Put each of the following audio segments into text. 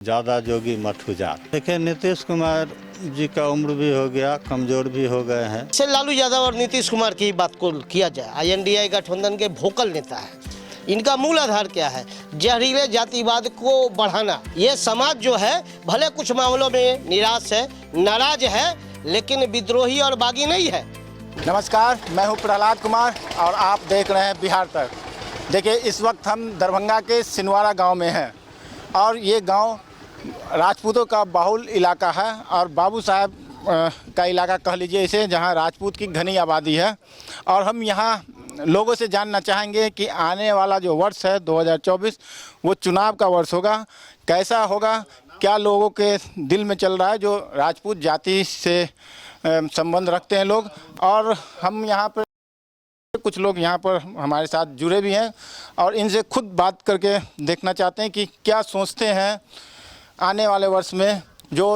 ज़्यादा जोगी मत उजाड़। देखिए नीतीश कुमार जी का उम्र भी हो गया, कमज़ोर भी हो गए हैं। से लालू यादव और नीतीश कुमार की बात को किया जाए, INDI गठबंधन के भोकल नेता है। इनका मूल आधार क्या है? जहरीले जातिवाद को बढ़ाना। ये समाज जो है भले कुछ मामलों में निराश है, नाराज है, लेकिन विद्रोही और बागी नहीं है। नमस्कार, मैं हूं प्रहलाद कुमार और आप देख रहे हैं बिहार तक। देखिए इस वक्त हम दरभंगा के सिनवारा गांव में हैं और ये गांव राजपूतों का बहुल इलाका है और बाबू साहब का इलाका कह लीजिए इसे, जहां राजपूत की घनी आबादी है। और हम यहां लोगों से जानना चाहेंगे कि आने वाला जो वर्ष है 2024 वो चुनाव का वर्ष होगा। कैसा होगा, क्या लोगों के दिल में चल रहा है जो राजपूत जाति से संबंध रखते हैं लोग। और हम यहाँ पर कुछ लोग यहाँ पर हमारे साथ जुड़े भी हैं और इनसे खुद बात करके देखना चाहते हैं कि क्या सोचते हैं आने वाले वर्ष में जो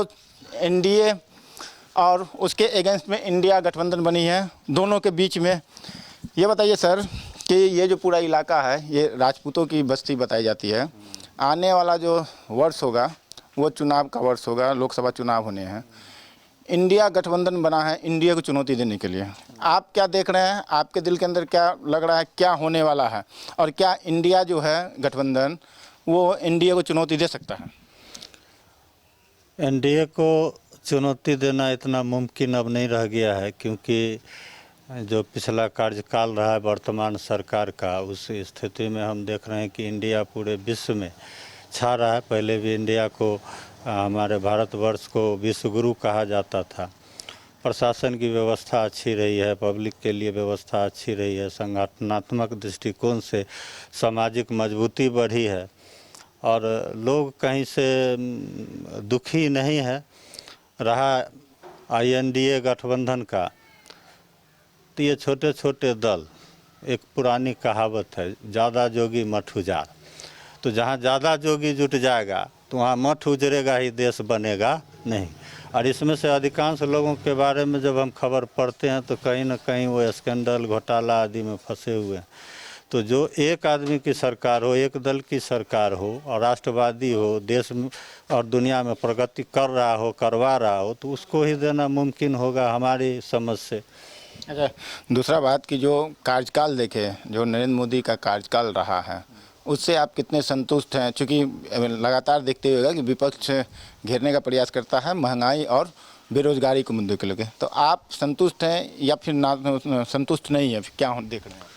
NDA और उसके अगेंस्ट में इंडिया गठबंधन बनी है, दोनों के बीच में। ये बताइए सर कि ये जो पूरा इलाका है ये राजपूतों की बस्ती बताई जाती है। आने वाला जो वर्ष होगा वो चुनाव का वर्ष होगा, लोकसभा चुनाव होने हैं। इंडिया गठबंधन बना है इंडिया को चुनौती देने के लिए। आप क्या देख रहे हैं, आपके दिल के अंदर क्या लग रहा है, क्या होने वाला है और क्या इंडिया जो है गठबंधन वो इंडिया को चुनौती दे सकता है? NDA को चुनौती देना इतना मुमकिन अब नहीं रह गया है, क्योंकि जो पिछला कार्यकाल रहा है वर्तमान सरकार का, उस स्थिति में हम देख रहे हैं कि इंडिया पूरे विश्व में छा रहा है। पहले भी इंडिया को, हमारे भारतवर्ष को विश्व गुरु कहा जाता था। प्रशासन की व्यवस्था अच्छी रही है, पब्लिक के लिए व्यवस्था अच्छी रही है, संगठनात्मक दृष्टिकोण से सामाजिक मजबूती बढ़ी है और लोग कहीं से दुखी नहीं है। रहा INDA गठबंधन का, तो ये छोटे छोटे दल, एक पुरानी कहावत है, ज़्यादा जोगी मठ उजाड़। तो जहाँ ज़्यादा जोगी जुट जाएगा तो वहाँ मठ उजड़ेगा ही, देश बनेगा नहीं। और इसमें से अधिकांश लोगों के बारे में जब हम खबर पढ़ते हैं तो कहीं ना कहीं वो स्कैंडल, घोटाला आदि में फंसे हुए हैं। तो जो एक आदमी की सरकार हो, एक दल की सरकार हो और राष्ट्रवादी हो, देश और दुनिया में प्रगति कर रहा हो, करवा रहा हो, तो उसको ही देना मुमकिन होगा हमारी समझ से। अच्छा, दूसरा बात कि जो कार्यकाल देखे, जो नरेंद्र मोदी का कार्यकाल रहा है, उससे आप कितने संतुष्ट हैं? चूँकि लगातार देखते हुएगा कि विपक्ष घेरने का प्रयास करता है महंगाई और बेरोजगारी को मुद्दे को लेकर, तो आप संतुष्ट हैं या फिर ना संतुष्ट नहीं है, क्या देख रहे हैं?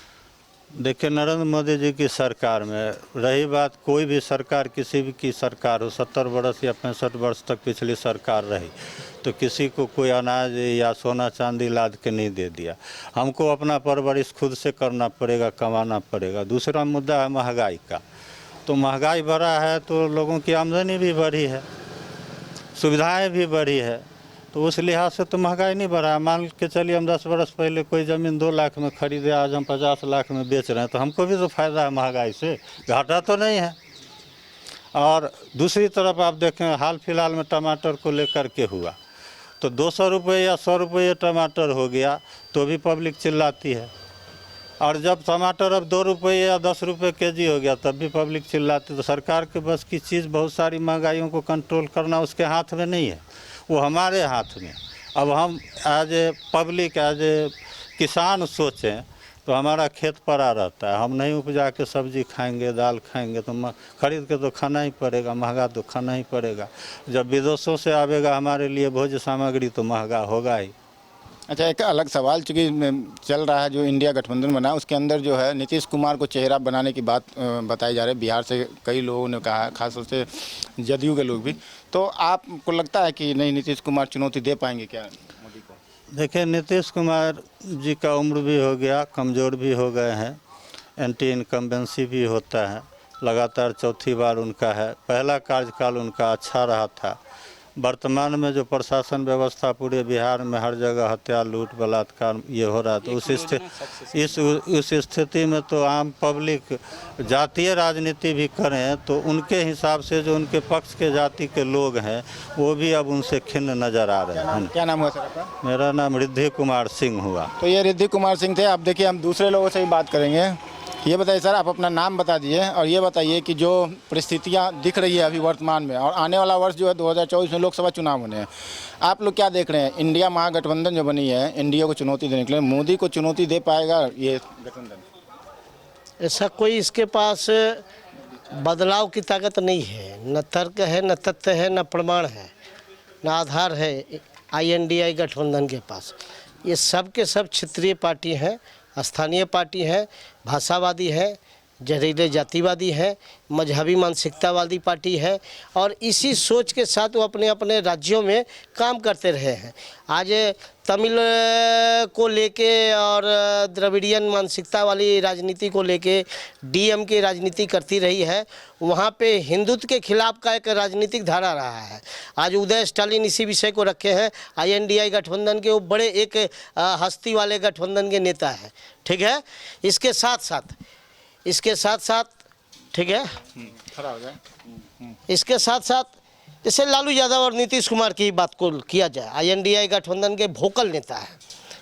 देखिए नरेंद्र मोदी जी की सरकार में रही बात, कोई भी सरकार, किसी भी की सरकार हो, 70 वर्ष या 65 वर्ष तक पिछली सरकार रही, तो किसी को कोई अनाज या सोना चांदी लाद के नहीं दे दिया। हमको अपना परवरिश खुद से करना पड़ेगा, कमाना पड़ेगा। दूसरा मुद्दा है महंगाई का। तो महंगाई बढ़ा है तो लोगों की आमदनी भी बढ़ी है, सुविधाएँ भी बढ़ी है, तो उस लिहाज से तो महंगाई नहीं बढ़ा। मान के चलिए हम 10 वर्ष पहले कोई ज़मीन 2 लाख में खरीदे, आज हम 50 लाख में बेच रहे हैं, तो हमको भी तो फ़ायदा है महंगाई से, घाटा तो नहीं है। और दूसरी तरफ आप देखें हाल फिलहाल में टमाटर को लेकर के हुआ, तो 200 रुपये या 100 रुपये टमाटर हो गया तो भी पब्लिक चिल्लाती है। और जब टमाटर अब 2 रुपये या 10 रुपये केजी हो गया तब भी पब्लिक चिल्लाती। तो सरकार के बस की चीज़ बहुत सारी महंगाइयों को कंट्रोल करना उसके हाथ में नहीं है, वो हमारे हाथ में। अब हम as a public, as a किसान सोचें तो हमारा खेत पड़ा रहता है, हम नहीं उपजा के सब्जी खाएंगे, दाल खाएंगे तो खरीद के तो खाना ही पड़ेगा, महंगा तो खाना ही पड़ेगा। जब विदेशों से आवेगा हमारे लिए भोज्य सामग्री तो महंगा होगा ही। अच्छा, एक अलग सवाल, चूँकि चल रहा है जो इंडिया गठबंधन बना, उसके अंदर जो है नीतीश कुमार को चेहरा बनाने की बात बताई जा रही है। बिहार से कई लोगों ने कहा है, खासतौर से जदयू के लोग भी। तो आपको लगता है कि नहीं, नीतीश कुमार चुनौती दे पाएंगे क्या मोदी को? देखिए नीतीश कुमार जी का उम्र भी हो गया, कमज़ोर भी हो गए हैं, एंटी इनकम्बेंसी भी होता है, लगातार चौथी बार उनका है। पहला कार्यकाल उनका अच्छा रहा था। वर्तमान में जो प्रशासन व्यवस्था पूरे बिहार में हर जगह हत्या, लूट, बलात्कार ये हो रहा है, तो उस स्थिति में तो आम पब्लिक जातीय राजनीति भी करें तो उनके हिसाब से जो उनके पक्ष के जाति के लोग हैं वो भी अब उनसे खिन्न नज़र आ रहे हैं। क्या नाम हुआ सर आपका? मेरा नाम रिद्धि कुमार सिंह हुआ। तो ये रिद्धि कुमार सिंह थे। अब देखिए हम दूसरे लोगों से भी बात करेंगे ये बताइए सर, आप अपना नाम बता दिए और ये बताइए कि जो परिस्थितियां दिख रही है अभी वर्तमान में और आने वाला वर्ष जो है 2024 में लोकसभा चुनाव होने हैं, आप लोग क्या देख रहे हैं? इंडिया महागठबंधन जो बनी है, इंडिया को चुनौती देने के लिए, मोदी को चुनौती दे पाएगा ये गठबंधन? ऐसा कोई इसके पास बदलाव की ताकत नहीं है, न तर्क है, न तथ्य है, न प्रमाण है, न आधार है INDI गठबंधन के पास। ये सब के सब क्षेत्रीय पार्टी हैं, स्थानीय पार्टी है, भाषावादी है, जहरीले जातिवादी है, मजहबी मानसिकता वाली पार्टी है और इसी सोच के साथ वो अपने अपने राज्यों में काम करते रहे हैं। आज तमिल को लेके और द्रविडियन मानसिकता वाली राजनीति को लेके DM की राजनीति करती रही है, वहाँ पे हिंदुत्व के खिलाफ का एक राजनीतिक धारा रहा है। आज उदय स्टालिन इसी विषय को रखे हैं, INDI गठबंधन के वो बड़े एक हस्ती वाले गठबंधन के नेता है, ठीक है। इसके साथ साथ ठीक है, खड़ा हो जाए। इसके साथ साथ जैसे लालू यादव और नीतीश कुमार की बात को किया जाए, INDI गठबंधन के भोकल नेता है।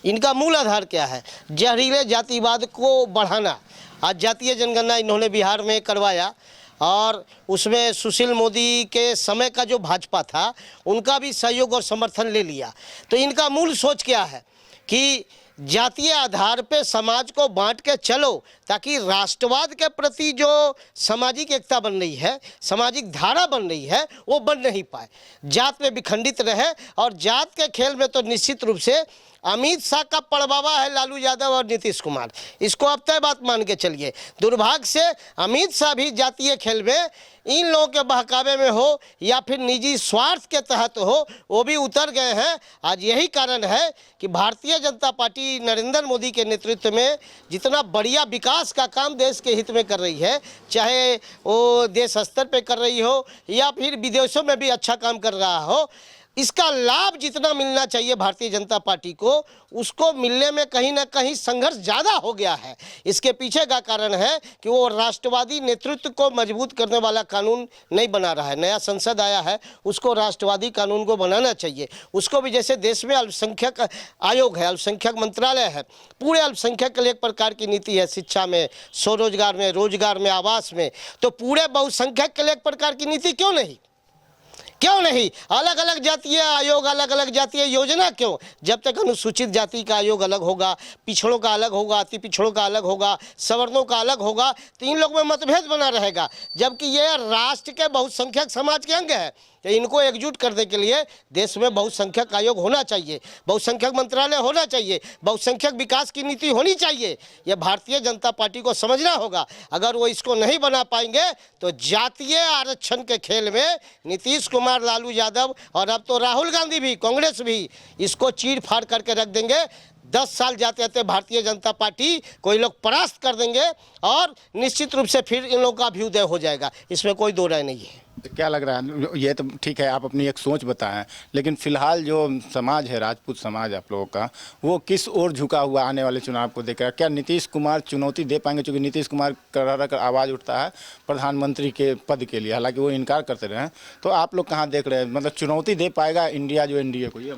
इनका मूल आधार क्या है? जहरीले जातिवाद को बढ़ाना। आज जातीय जनगणना इन्होंने बिहार में करवाया और उसमें सुशील मोदी के समय का जो भाजपा था उनका भी सहयोग और समर्थन ले लिया। तो इनका मूल सोच क्या है कि जातीय आधार पे समाज को बांट के चलो, ताकि राष्ट्रवाद के प्रति जो सामाजिक एकता बन रही है, सामाजिक धारा बन रही है, वो बन नहीं पाए, जात में विखंडित रहे। और जात के खेल में तो निश्चित रूप से अमित शाह का पड़बावा है लालू यादव और नीतीश कुमार, इसको अब तय बात मान के चलिए। दुर्भाग्य से अमित शाह भी जातीय खेल में इन लोगों के बहकावे में हो या फिर निजी स्वार्थ के तहत हो, वो भी उतर गए हैं। आज यही कारण है कि भारतीय जनता पार्टी नरेंद्र मोदी के नेतृत्व में जितना बढ़िया विकास का काम देश के हित में कर रही है, चाहे वो देश स्तर पे कर रही हो या फिर विदेशों में भी अच्छा काम कर रहा हो, इसका लाभ जितना मिलना चाहिए भारतीय जनता पार्टी को, उसको मिलने में कहीं ना कहीं संघर्ष ज़्यादा हो गया है। इसके पीछे का कारण है कि वो राष्ट्रवादी नेतृत्व को मजबूत करने वाला कानून नहीं बना रहा है। नया संसद आया है, उसको राष्ट्रवादी कानून को बनाना चाहिए। उसको भी जैसे देश में अल्पसंख्यक आयोग है, अल्पसंख्यक मंत्रालय है, पूरे अल्पसंख्यक के लिए एक प्रकार की नीति है, शिक्षा में, स्वरोजगार में, रोजगार में, आवास में। तो पूरे बहुसंख्यक के लिए एक प्रकार की नीति क्यों नहीं? अलग अलग जातीय आयोग, अलग अलग जातीय योजना क्यों? जब तक अनुसूचित जाति का आयोग अलग होगा, पिछड़ों का अलग होगा, अति पिछड़ों का अलग होगा, सवर्णों का अलग होगा, तो इन लोगों में मतभेद बना रहेगा। जबकि ये राष्ट्र के बहुसंख्यक समाज के अंग है, तो इनको एकजुट करने के लिए देश में बहुसंख्यक आयोग होना चाहिए, बहुसंख्यक मंत्रालय होना चाहिए, बहुसंख्यक विकास की नीति होनी चाहिए। यह भारतीय जनता पार्टी को समझना होगा। अगर वो इसको नहीं बना पाएंगे तो जातीय आरक्षण के खेल में नीतीश कुमार, लालू यादव और अब तो राहुल गांधी भी, कांग्रेस भी इसको चीर फाड़ करके रख देंगे। 10 साल जाते जाते भारतीय जनता पार्टी को ये लोग परास्त कर देंगे और निश्चित रूप से फिर इन लोगों का अभ्युदय हो जाएगा, इसमें कोई दो राय नहीं है। क्या लग रहा है? ये तो ठीक है, आप अपनी एक सोच बताएं, लेकिन फिलहाल जो समाज है, राजपूत समाज आप लोगों का, वो किस ओर झुका हुआ आने वाले चुनाव को देखकर? क्या नीतीश कुमार चुनौती दे पाएंगे? क्योंकि नीतीश कुमार कर आवाज़ उठता है प्रधानमंत्री के पद के लिए, हालांकि वो इनकार करते रहे। तो आप लोग कहाँ देख रहे हैं, मतलब चुनौती दे पाएगा इंडिया जो NDA को? ये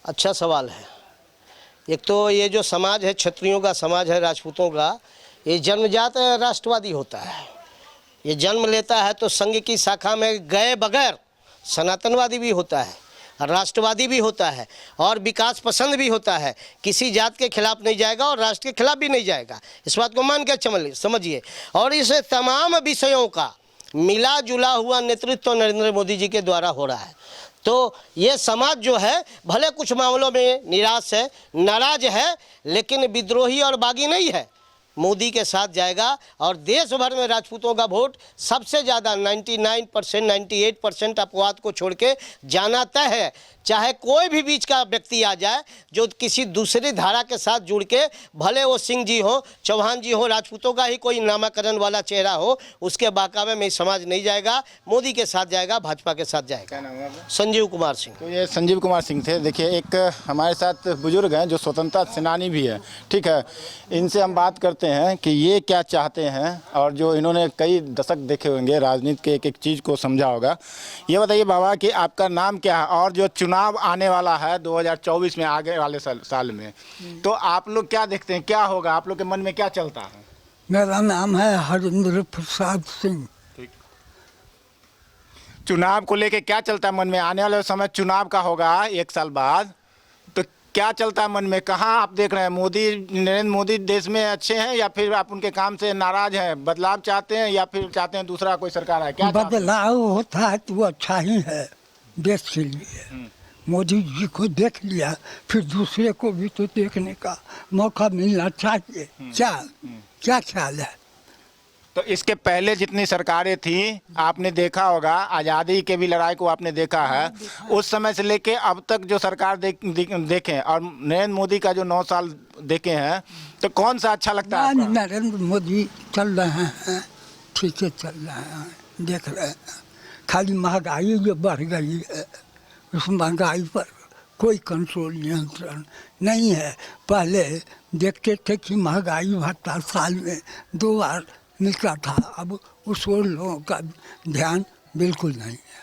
अच्छा सवाल है। एक तो ये जो समाज है, क्षत्रियों का समाज है, राजपूतों का, ये जन्मजात राष्ट्रवादी होता है। ये जन्म लेता है तो संघ की शाखा में गए बगैर सनातनवादी भी होता है, राष्ट्रवादी भी होता है और विकास पसंद भी होता है। किसी जात के खिलाफ नहीं जाएगा और राष्ट्र के खिलाफ भी नहीं जाएगा, इस बात को मान के समझिए। और इस तमाम विषयों का मिला जुला हुआ नेतृत्व नरेंद्र मोदी जी के द्वारा हो रहा है। तो ये समाज जो है भले कुछ मामलों में निराश है, नाराज है, लेकिन विद्रोही और बागी नहीं है, मोदी के साथ जाएगा। और देश भर में राजपूतों का वोट सबसे ज़्यादा 99%, 98% अपवाद को छोड़ के जाना तय है। चाहे कोई भी बीच का व्यक्ति आ जाए जो किसी दूसरी धारा के साथ जुड़ के, भले वो सिंह जी हो, चौहान जी हो, राजपूतों का ही कोई नामाकरण वाला चेहरा हो, उसके बाकावे में समाज नहीं जाएगा, मोदी के साथ जाएगा, भाजपा के साथ जाएगा। क्या नाम है आपका? संजीव कुमार सिंह। तो ये संजीव कुमार सिंह थे। देखिए, एक हमारे साथ बुजुर्ग हैं जो स्वतंत्रता सेनानी भी है, ठीक है। इनसे हम बात करते हैं कि ये क्या चाहते हैं और जो इन्होंने कई दशक देखे होंगे, राजनीति के एक एक चीज़ को समझा होगा। ये बताइए बाबा कि आपका नाम क्या है और जो चुनाव आने वाला है 2024 में, आगे वाले साल में, तो आप लोग क्या देखते हैं, क्या होगा? आप लोग के मन में क्या चलता है? मेरा नाम है हरिंद्र प्रसाद सिंह। चुनाव को लेके क्या चलता है मन में? आने वाले समय चुनाव का होगा 1 साल बाद, तो क्या चलता है मन में? कहाँ आप देख रहे हैं? नरेंद्र मोदी देश में अच्छे हैं या फिर आप उनके काम से नाराज हैं? बदलाव चाहते हैं या फिर चाहते हैं दूसरा कोई सरकार है? क्या चाहते हैं? बदलाव होता है तो वो अच्छा ही है देश के लिए। मोदी जी को देख लिया, फिर दूसरे को भी तो देखने का मौका मिलना चाहिए। क्या ख्याल है? तो इसके पहले जितनी सरकारें थी आपने देखा होगा, आज़ादी के भी लड़ाई को आपने देखा है, उस समय से लेके अब तक जो सरकार देखें और नरेंद्र मोदी का जो 9 साल देखे हैं, तो कौन सा अच्छा लगता है आपको? नरेंद्र मोदी चल रहे हैं, ठीक है चल रहे हैं, देख रहे हैं। खाली महंगाई जो बढ़ गई है, उस महंगाई पर कोई कंट्रोल नियंत्रण नहीं है। पहले देखते थे कि महंगाई भत्ता साल में 2 बार मिलता था, अब उस ओर लोगों का ध्यान बिल्कुल नहीं है।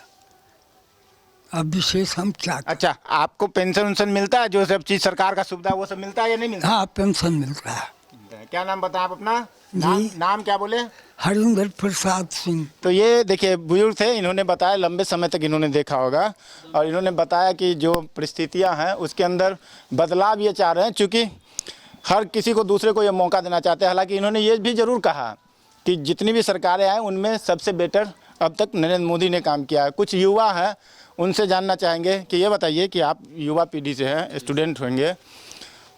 अब विशेष हम क्या करें? अच्छा, आपको पेंशन मिलता है? जो सब चीज़ सरकार का सुविधा वो सब मिलता है या नहीं मिलता? हाँ, पेंशन मिलता है। क्या नाम बताएं आप अपना? जी। नाम क्या बोले? हरिंद्र प्रसाद सिंह। तो ये देखिए बुजुर्ग थे, इन्होंने बताया, लंबे समय तक इन्होंने देखा होगा और इन्होंने बताया कि जो परिस्थितियां हैं उसके अंदर बदलाव ये चाह रहे हैं, चूँकि हर किसी को दूसरे को ये मौका देना चाहते हैं। हालांकि इन्होंने ये भी ज़रूर कहा कि जितनी भी सरकारें आए उनमें सबसे बेटर अब तक नरेंद्र मोदी ने काम किया है। कुछ युवा हैं, उनसे जानना चाहेंगे कि ये बताइए कि आप युवा पीढ़ी से हैं, स्टूडेंट होंगे,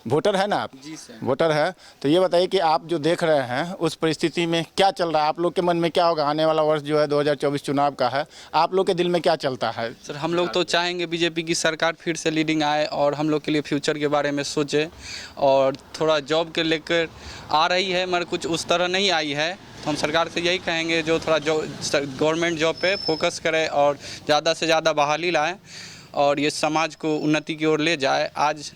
वोटर है ना आप? जी सर। वोटर है, तो ये बताइए कि आप जो देख रहे हैं उस परिस्थिति में क्या चल रहा है? आप लोग के मन में क्या होगा? आने वाला वर्ष जो है 2024 चुनाव का है, आप लोग के दिल में क्या चलता है? सर हम लोग तो चाहेंगे बीजेपी की सरकार फिर से लीडिंग आए और हम लोग के लिए फ्यूचर के बारे में सोचे, और थोड़ा जॉब के लेकर आ रही है मगर कुछ उस तरह नहीं आई है, तो हम सरकार से यही कहेंगे जो थोड़ा गवर्नमेंट जॉब पे फोकस करे और ज़्यादा से ज़्यादा बहाली लाए और ये समाज को उन्नति की ओर ले जाए। आज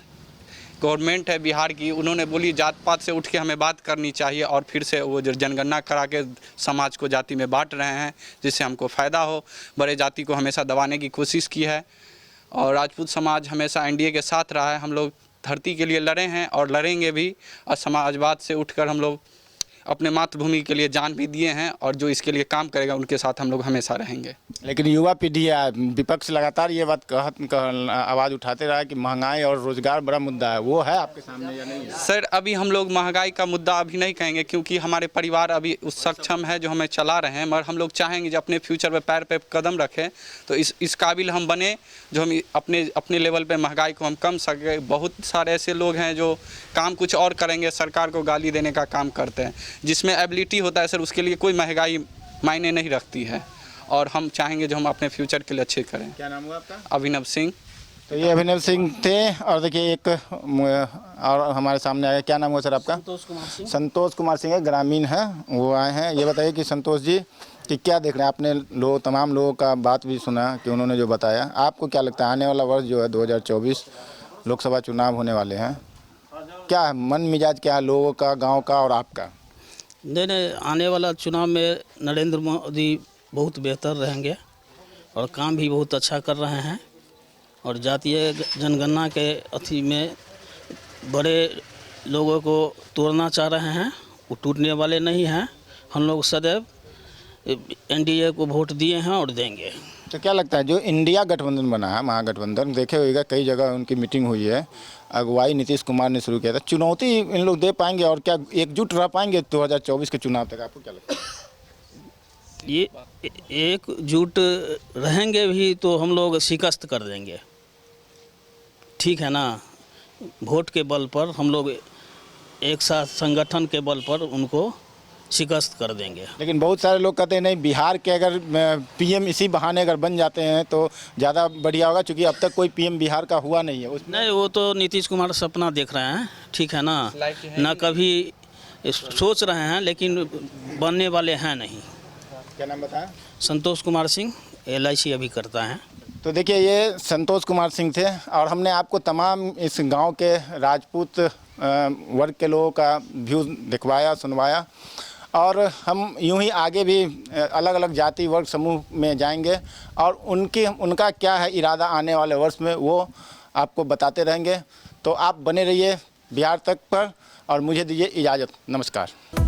गवर्नमेंट है बिहार की, उन्होंने बोली जात पात से उठ के हमें बात करनी चाहिए और फिर से वो जो जनगणना करा के समाज को जाति में बांट रहे हैं जिससे हमको फ़ायदा हो। बड़े जाति को हमेशा दबाने की कोशिश की है और राजपूत समाज हमेशा एनडीए के साथ रहा है। हम लोग धरती के लिए लड़े हैं और लड़ेंगे भी, और समाजवाद से उठकर हम लोग अपने मातृभूमि के लिए जान भी दिए हैं और जो इसके लिए काम करेगा उनके साथ हम लोग हमेशा रहेंगे। लेकिन युवा पीढ़ी है, विपक्ष लगातार ये बात आवाज़ उठाते रहा कि महंगाई और रोजगार बड़ा मुद्दा है, वो है आपके सामने या नहीं है? सर अभी हम लोग महंगाई का मुद्दा अभी नहीं कहेंगे क्योंकि हमारे परिवार अभी उस सक्षम है जो हमें चला रहे हैं, मगर हम लोग चाहेंगे जो अपने फ्यूचर पे पैर पे कदम रखें तो इस काबिल हम बने जो हम अपने लेवल पे महंगाई को हम कम सके। बहुत सारे ऐसे लोग हैं जो काम कुछ और करेंगे, सरकार को गाली देने का काम करते हैं, जिसमें एबिलिटी होता है सर उसके लिए कोई महंगाई मायने नहीं रखती है, और हम चाहेंगे जो हम अपने फ्यूचर के लिए अच्छे करें। क्या नाम हुआ आपका? अभिनव सिंह। तो ये अभिनव सिंह थे। और देखिए एक और हमारे सामने आया, क्या नाम हुआ सर आपका? संतोष कुमार सिंह। संतोष कुमार सिंह है, ग्रामीण है, वो आए हैं। ये बताइए कि संतोष जी कि क्या देख रहे हैं? आपने तमाम लोगों का बात भी सुना कि उन्होंने जो बताया, आपको क्या लगता है आने वाला वर्ष जो है 2024 लोकसभा चुनाव होने वाले हैं, क्या है मन मिजाज, क्या है लोगों का, गाँव का और आपका? नहीं, आने वाला चुनाव में नरेंद्र मोदी बहुत बेहतर रहेंगे और काम भी बहुत अच्छा कर रहे हैं, और जातीय जनगणना के अथी में बड़े लोगों को तोड़ना चाह रहे हैं, वो टूटने वाले नहीं हैं। हम लोग सदैव एनडीए को वोट दिए हैं और देंगे। तो क्या लगता है जो इंडिया गठबंधन बना है, महागठबंधन, देखे होगा कई जगह उनकी मीटिंग हुई है, अगुवाई नीतीश कुमार ने शुरू किया था, चुनौती इन लोग दे पाएंगे और क्या एकजुट रह पाएंगे 2024 के चुनाव तक? आपको क्या लगता है? ये एकजुट रहेंगे भी तो हम लोग शिकस्त कर देंगे, ठीक है ना। वोट के बल पर हम लोग एक साथ संगठन के बल पर उनको शिकस्त कर देंगे। लेकिन बहुत सारे लोग कहते हैं नहीं, बिहार के अगर पीएम इसी बहाने अगर बन जाते हैं तो ज़्यादा बढ़िया होगा, क्योंकि अब तक कोई पीएम बिहार का हुआ नहीं है। उसमें नहीं, वो तो नीतीश कुमार सपना देख रहे हैं, ठीक है ना, ना कभी सोच रहे हैं, लेकिन बनने वाले हैं नहीं। क्या नाम बताया? संतोष कुमार सिंह, LIC अभी करता है। तो देखिए ये संतोष कुमार सिंह थे और हमने आपको तमाम इस गांव के राजपूत वर्ग के लोगों का व्यू दिखवाया, सुनवाया, और हम यूं ही आगे भी अलग अलग जाति वर्ग समूह में जाएंगे और उनका क्या है इरादा आने वाले वर्ष में वो आपको बताते रहेंगे। तो आप बने रहिए बिहार तक पर और मुझे दीजिए इजाज़त। नमस्कार।